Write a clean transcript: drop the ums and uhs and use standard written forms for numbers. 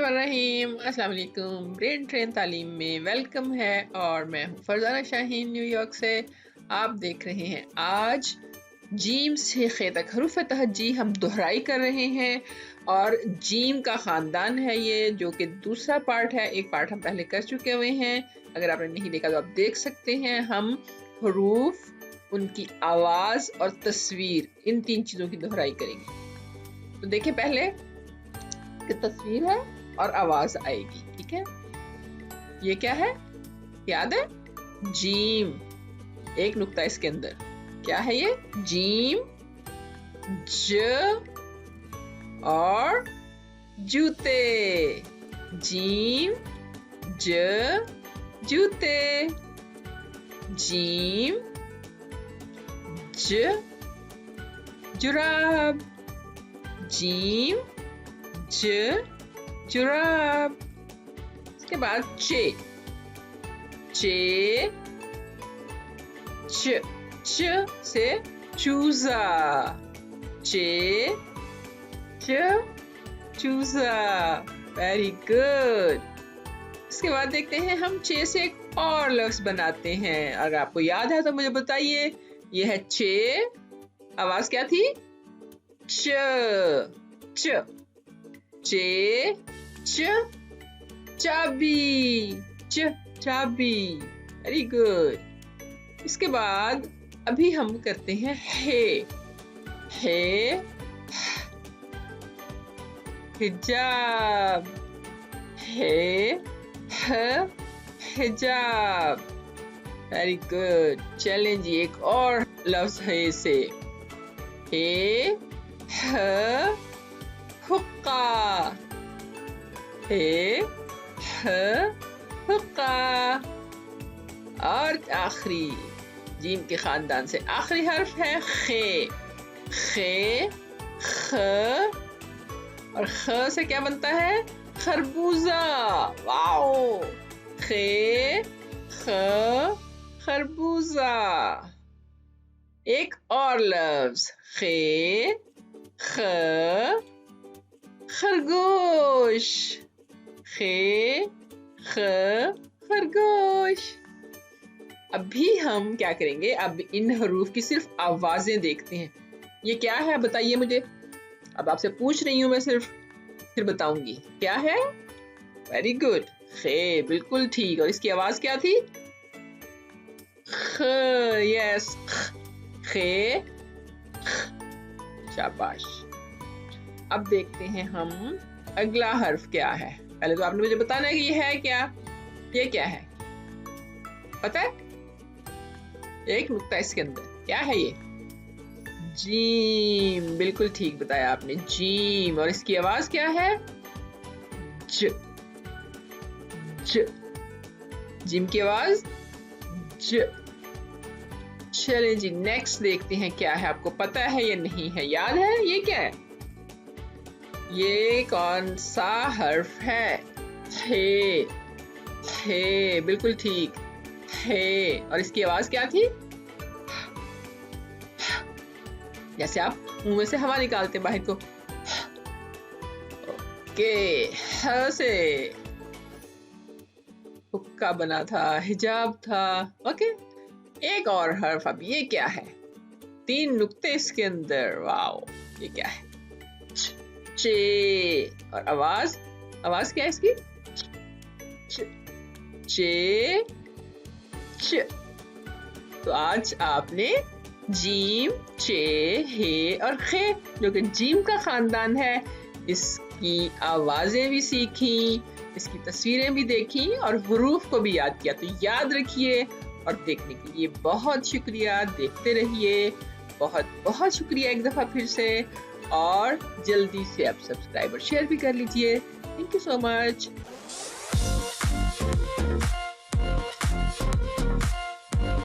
बिस्मिल्लाहिर्रहमानिर्रहीम। अस्सलाम वालेकुम। ब्रेन ट्रेन तालीम में वेलकम है और मैं हूँ फरजाना शाहीन न्यूयॉर्क से। आप देख रहे हैं आज जीम से खे तक हरूफ तहज्जी हम दोहराई कर रहे हैं और जीम का ख़ानदान है ये, जो कि दूसरा पार्ट है। एक पार्ट हम पहले कर चुके हुए हैं, अगर आपने नहीं देखा तो आप देख सकते हैं। हम हरूफ, उनकी आवाज़ और तस्वीर, इन तीन चीज़ों की दोहराई करेंगे। तो देखिए, पहले कि तस्वीर है और आवाज आएगी, ठीक है। ये क्या है, याद है? जीम। एक नुक्ता इसके अंदर, क्या है ये? जीम, ज और जूते। जीम, ज, जूते। जीम, ज, जुराब। जीम, ज, जुराब। इसके बाद चे, चे, च, च से चूजा। चे, च, चूजा। Very good. इसके बाद देखते हैं हम चे से एक और लफ्ज बनाते हैं। अगर आपको याद है तो मुझे बताइए। ये है चे, आवाज क्या थी? च, च, चे, च, चाबी। च, चाबी। Very good. इसके बाद अभी हम करते हैं हे। हे, हिजाब। हे, ह, हिजाब। Very good. चलें जी, एक और लफ्ज है इसे। हे, ह, हुक्का। हे, ह, हुक्का। और आखिरी जीम के खानदान से आखिरी हर्फ है खे। खे, ख, और ख से क्या बनता है? खरबूजा। वाओ। खे, ख, खरबूजा। एक और लफ्ज, खे, ख, खरगोश। खे, ख, खरगोश। अभी हम क्या करेंगे? अब इन हरूफ की सिर्फ आवाजें देखते हैं। ये क्या है बताइए मुझे। अब आपसे पूछ रही हूं मैं सिर्फ, फिर बताऊंगी क्या है। Very good. खे, बिल्कुल ठीक। और इसकी आवाज क्या थी? ख, यस। खे, शाबाश। अब देखते हैं हम अगला हर्फ क्या है। पहले तो आपने मुझे बताना है कि ये है क्या। ये क्या है पता है? एक नुक्ता इसके अंदर, क्या है ये? जीम। बिल्कुल ठीक बताया आपने, जीम। और इसकी आवाज क्या है? ज, ज। जीम की आवाज ज। चलें जी, नेक्स्ट देखते हैं क्या है। आपको पता है या नहीं है? याद है ये क्या है? ये कौन सा हर्फ है? हे। हे, बिल्कुल ठीक। हे। और इसकी आवाज क्या थी? जैसे आप मुंह में से हवा निकालते बाहर को। ओके। ह से हुक्का बना था, हिजाब था। ओके। एक और हर्फ। अब ये क्या है? तीन नुक्ते इसके अंदर। वाओ, ये क्या है? चे। और आवाज, आवाज क्या है इसकी? च, चे, च। तो आज आपने जीम, चे, हे और खे, जो कि जीम का खानदान है, इसकी आवाजें भी सीखी, इसकी तस्वीरें भी देखी और हुरूफ को भी याद किया। तो याद रखिए और देखने के लिए बहुत शुक्रिया। देखते रहिए। बहुत बहुत शुक्रिया एक दफ़ा फिर से। और जल्दी से आप सब्सक्राइब और शेयर भी कर लीजिए। Thank you so much.